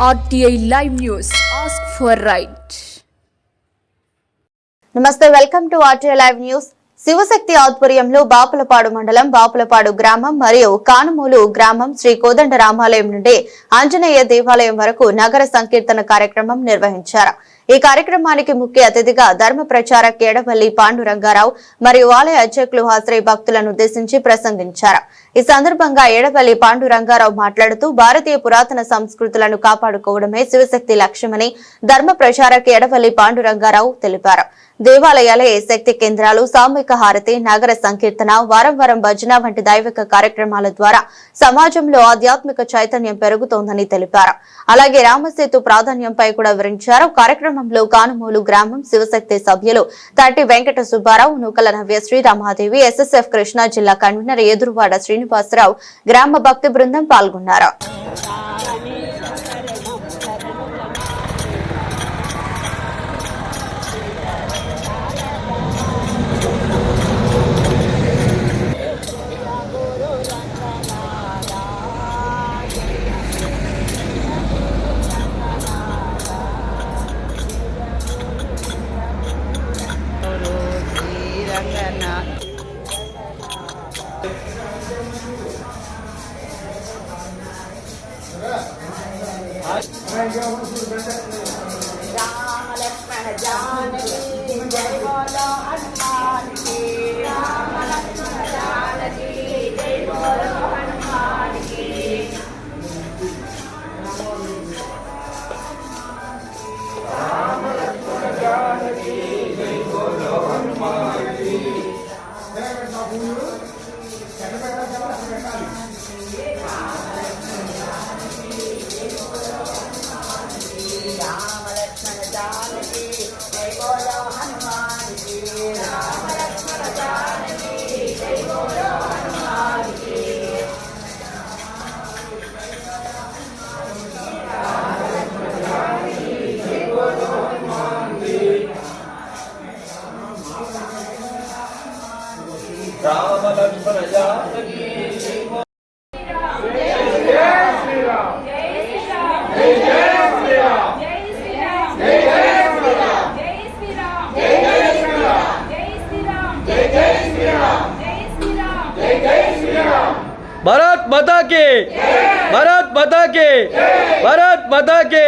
RTI Live News. Ask for right. నమస్తే, welcome to RTI Live News. Shivashakti ఆధ్వర్యంలో బాపులపాడు మండలం బాపులపాడు గ్రామం మరియు కానుమూలు గ్రామం శ్రీ కోదండ రామాలయం నుండి ఆంజనేయ దేవాలయం వరకు నగర సంకీర్తన కార్యక్రమం నిర్వహించారు. ఈ కార్యక్రమానికి ముఖ్య అతిథిగా ధర్మ ప్రచారక్ ఎడవల్లి పాండురంగారావు మరియు ఆలయ అర్చకులు హాజరై భక్తులను ఉద్దేశించి ప్రసంగించారు. ఈ సందర్భంగా ఎడవల్లి పాండురంగారావు మాట్లాడుతూ భారతీయ పురాతన సంస్కృతులను కాపాడుకోవడమే శివశక్తి లక్ష్యమని ధర్మ ప్రచారక్ ఎడవల్లి పాండురంగారావు తెలిపారు. దేవాలయాలే శక్తి కేంద్రాలు, సామూహిక హారతి, నగర సంకీర్తన, వారం వారం భజన వంటి దైవిక కార్యక్రమాల ద్వారా సమాజంలో ఆధ్యాత్మిక చైతన్యం పెరుగుతోందని తెలిపారు. అలాగే రామసేతు ప్రాధాన్యంపై కూడా వివరించారు. కార్యక్రమంలో కానుమూలు గ్రామం శివశక్తి సభ్యులు తాటి వెంకట సుబ్బారావు, నూకల నవ్య శ్రీరామాదేవి, SSF కృష్ణా జిల్లా కన్వీనర్ ఎదురువాడ శ్రీనివాసరావు, గ్రామ భక్తి బృందం పాల్గొన్నారు. राम लक्ष्मण जानकी जय बोलो हनुमान की। राम लक्ष्मण जानकी जय बोलो हनुमान की। राम लक्ष्मण जानकी जय बोलो हनुमान की। राम लक्ष्मण जानकी जय बोलो हनुमान की। राम लक्ष्मण जानकी जय बोलो हनुमान की। राम लक्ष्मण जानकी जय बोलो हनुमान की। राम लक्ष्मण जानकी भारत माता की, भारत माता की, भारत माता की।